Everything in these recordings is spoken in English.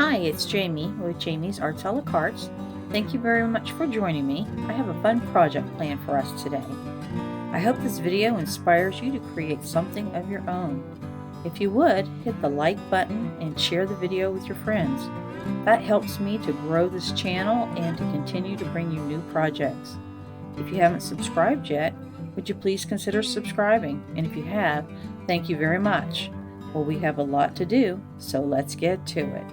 Hi, it's Jamie with JamiesArtsalaCartes. Thank you very much for joining me. I have a fun project planned for us today. I hope this video inspires you to create something of your own. If you would, hit the like button and share the video with your friends. That helps me to grow this channel and to continue to bring you new projects. If you haven't subscribed yet, would you please consider subscribing? And if you have, thank you very much. Well, we have a lot to do, so let's get to it.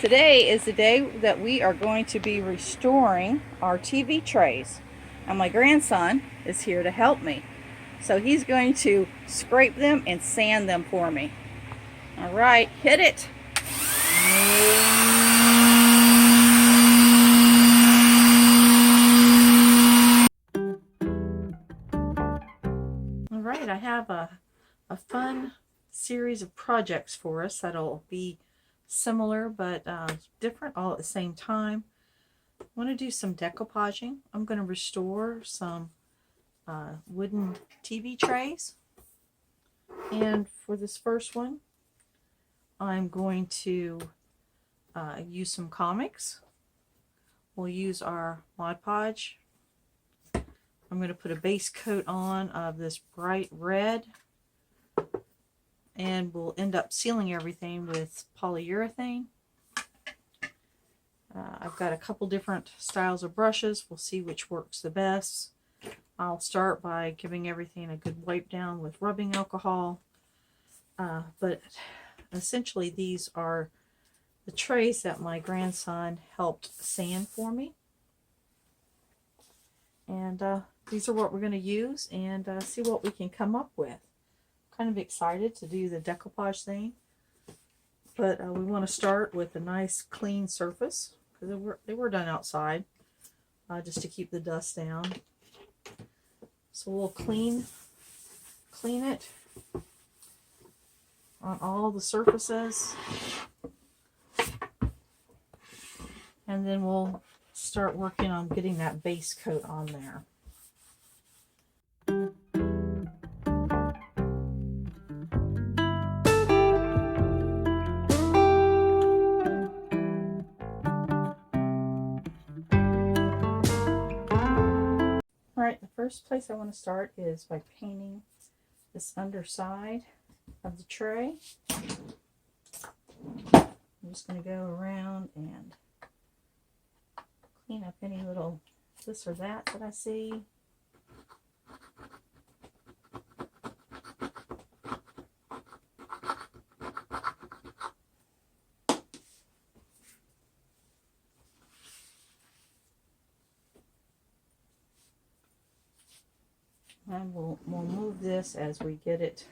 Today is the day that we are going to be restoring our TV trays. And my grandson is here to help me. So he's going to scrape them and sand them for me. All right, hit it. All right, I have a fun series of projects for us that'll be similar but different all at the same time. I want to do some decoupaging. I'm going to restore some wooden TV trays, and for this first one I'm going to use some comics. We'll use our Mod Podge. I'm going to put a base coat on of this bright red, and we'll end up sealing everything with polyurethane. I've got a couple different styles of brushes. We'll see which works the best. I'll start by giving everything a good wipe down with rubbing alcohol. But essentially these are the trays that my grandson helped sand for me. And these are what we're going to use, and see what we can come up with. Kind of excited to do the decoupage thing, but we want to start with a nice clean surface because they were done outside, just to keep the dust down. So we'll clean it on all the surfaces, and then we'll start working on getting that base coat on there. Alright, the first place I want to start is by painting this underside of the tray. I'm just going to go around and clean up any little this or that I see. And we'll move this as we get it.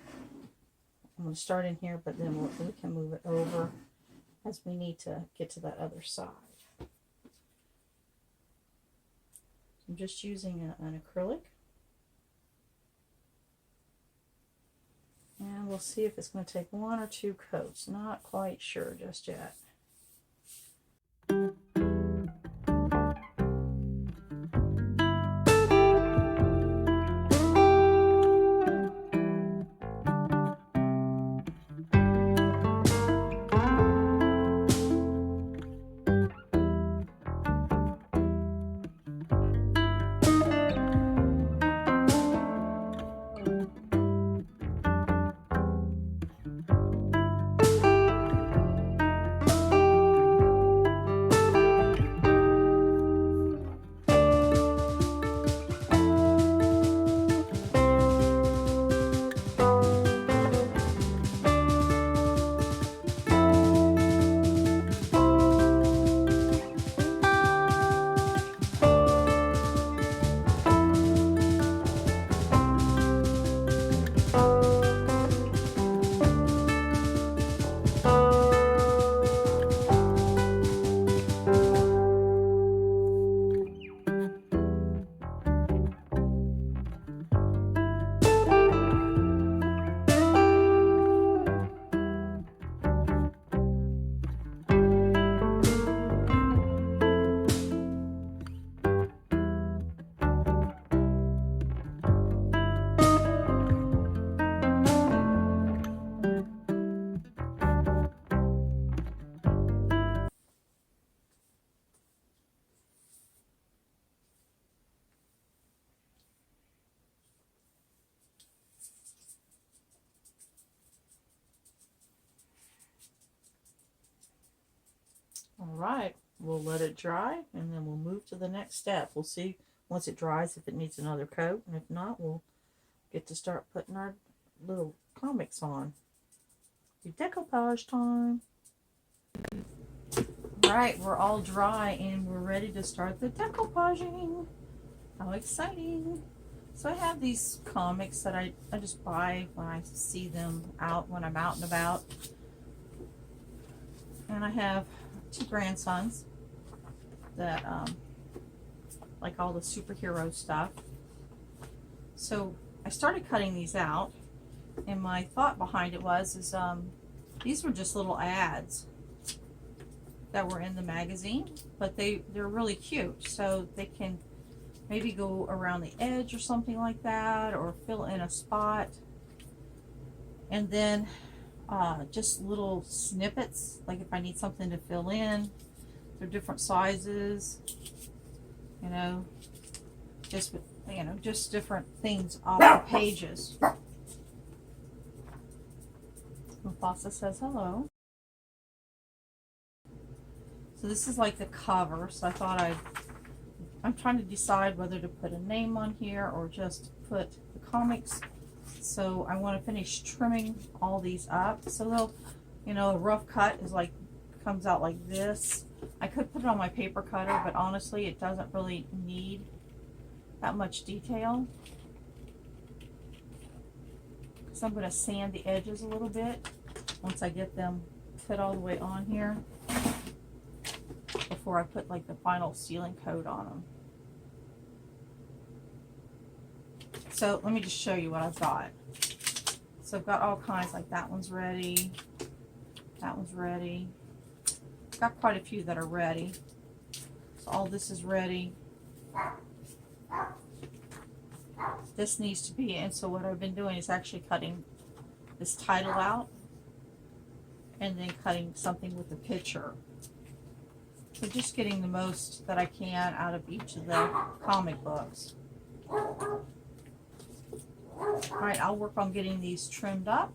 I'm going to start in here, but then we can move it over as we need to get to that other side. I'm just using an acrylic. And we'll see if it's going to take one or two coats. Not quite sure just yet. right, we'll let it dry and then we'll move to the next step. We'll see once it dries if it needs another coat, and if not, we'll get to start putting our little comics on. Decoupage time. Right, we're all dry and we're ready to start the decoupaging. How exciting! So I have these comics that I just buy when I see them out, when I'm out and about. And I have 2 grandsons that like all the superhero stuff. So I started cutting these out, and my thought behind it was these were just little ads that were in the magazine, but they're really cute, so they can maybe go around the edge or something like that, or fill in a spot. And then just little snippets, like if I need something to fill in. They're different sizes, you know, just different things off the pages. Mufasa says hello. So this is like the cover, so I thought I'm trying to decide whether to put a name on here or just put the comics. So I want to finish trimming all these up. So they'll, you know, a rough cut is like, comes out like this. I could put it on my paper cutter, but honestly it doesn't really need that much detail. So I'm going to sand the edges a little bit once I get them fit all the way on here, before I put like the final sealing coat on them. So let me just show you what I've got. So I've got all kinds, like that one's ready, that one's ready. I've got quite a few that are ready. So all this is ready. This needs to be in. So what I've been doing is actually cutting this title out and then cutting something with the picture. So just getting the most that I can out of each of the comic books. Alright, I'll work on getting these trimmed up,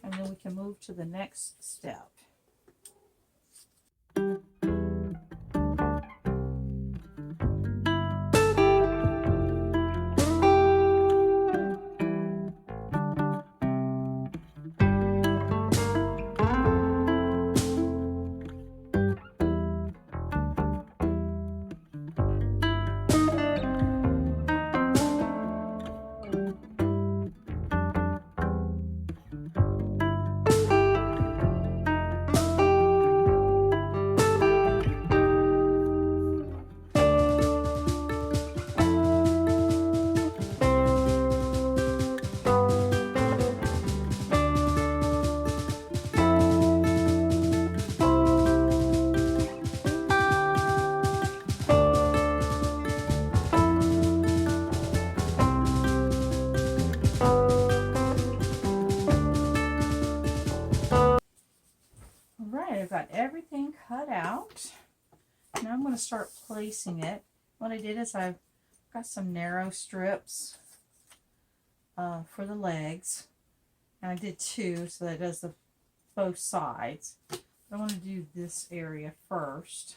and then we can move to the next step. I've got everything cut out. Now I'm going to start placing it. What I did is I've got some narrow strips for the legs, and I did 2 so that it does both sides. I want to do this area first.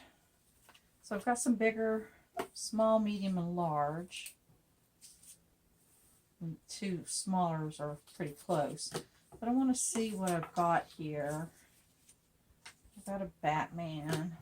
So I've got some bigger, small, medium, and large. And 2 smallers are pretty close. But I want to see what I've got here. Got a Batman.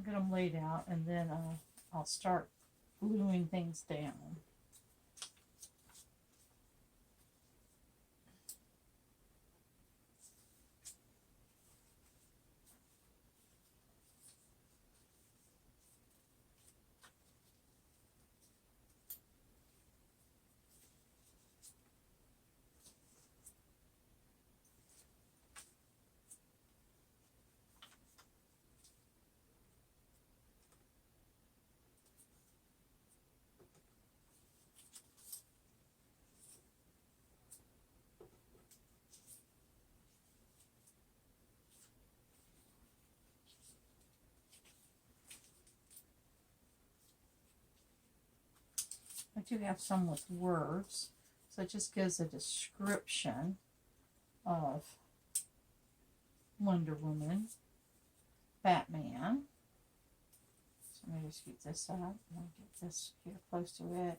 Get them laid out, and then I'll start gluing things down. I do have some with words, so it just gives a description of Wonder Woman, Batman. So let me just get this up and get this here close to it.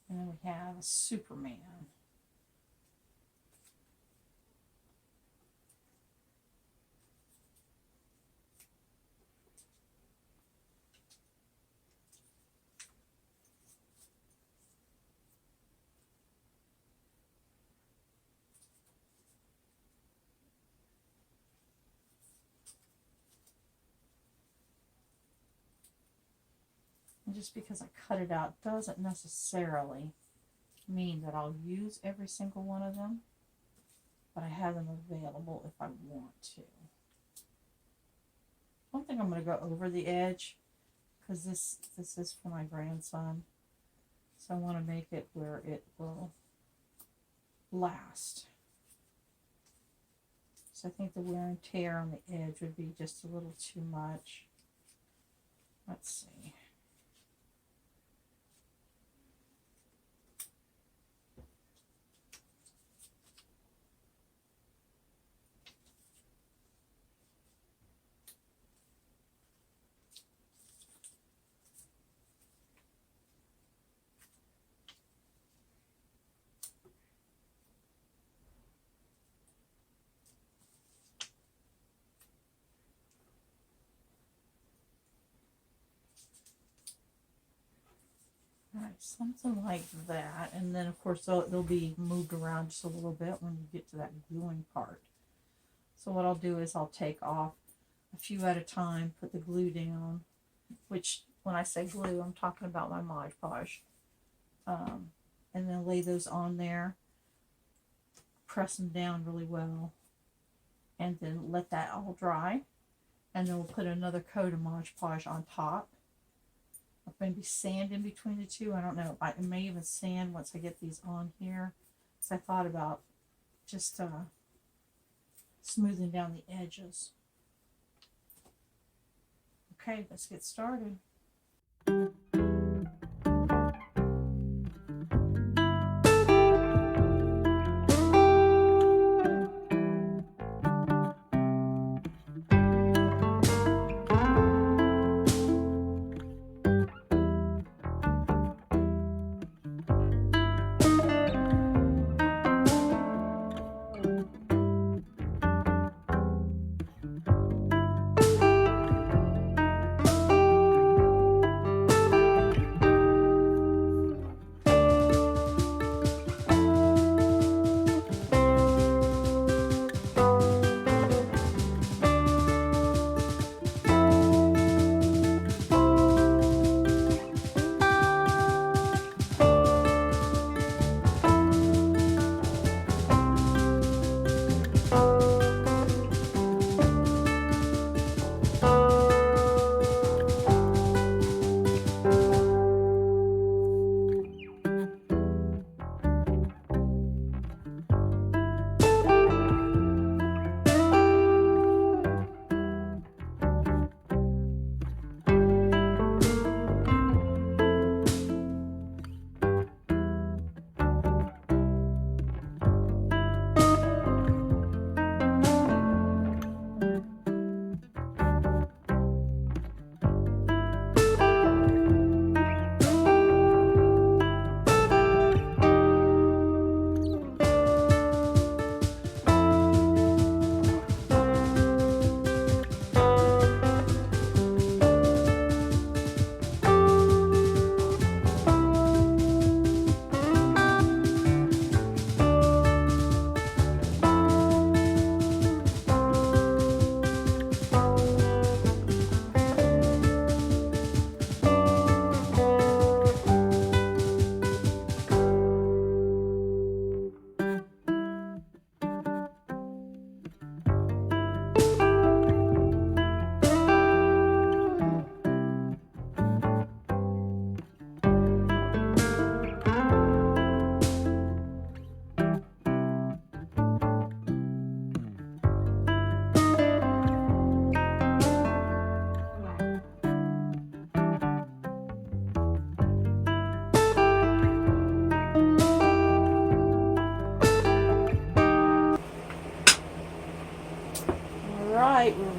And then we have a Superman. And just because I cut it out doesn't necessarily mean that I'll use every single one of them, but I have them available if I want to. I don't think I'm going to go over the edge because this is for my grandson, so I want to make it where it will last. So I think the wear and tear on the edge would be just a little too much. Let's see. Alright, something like that, and then of course they'll be moved around just a little bit when you get to that gluing part. So what I'll do is I'll take off a few at a time, put the glue down, which when I say glue, I'm talking about my Mod Podge, and then lay those on there, press them down really well, and then let that all dry, and then we'll put another coat of Mod Podge on top. Maybe sand in between the two. I don't know. I may even sand once I get these on here, because I thought about just smoothing down the edges. Okay, let's get started.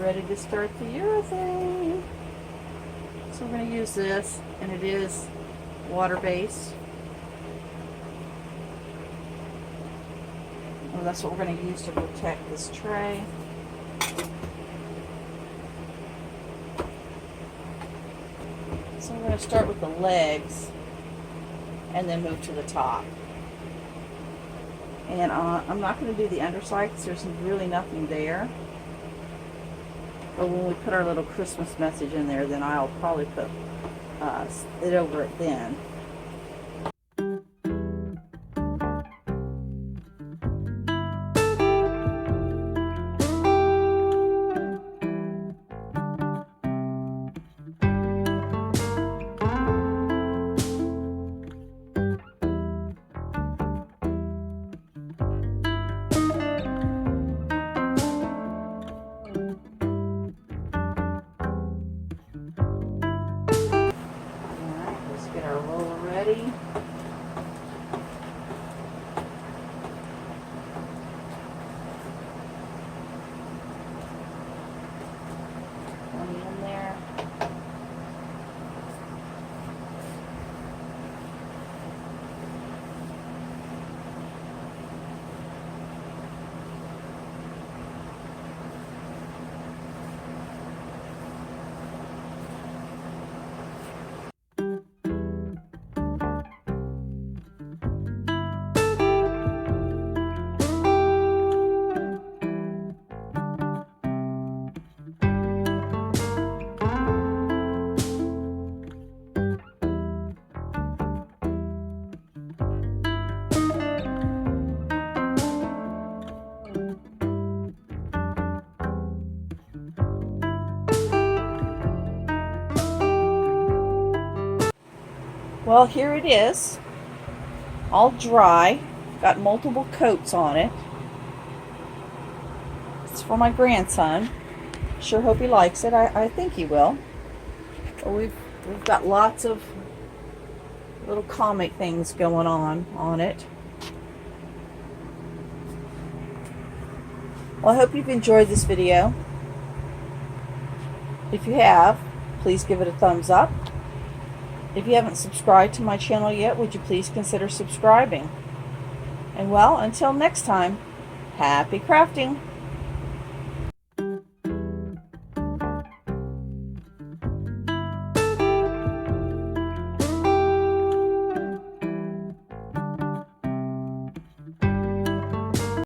ready to start the urethane. So we're going to use this, and it is water-based. Well, that's what we're going to use to protect this tray. So we're going to start with the legs and then move to the top. And I'm not going to do the underside because there's really nothing there. But when we put our little Christmas message in there, then I'll probably put it over it then. Get our roller ready. One in there. Well, here it is, all dry. Got multiple coats on it. It's for my grandson. Sure hope he likes it. I think he will. But we've got lots of little comic things going on it. Well, I hope you've enjoyed this video. If you have, please give it a thumbs up. If you haven't subscribed to my channel yet, would you please consider subscribing? And well, until next time, happy crafting!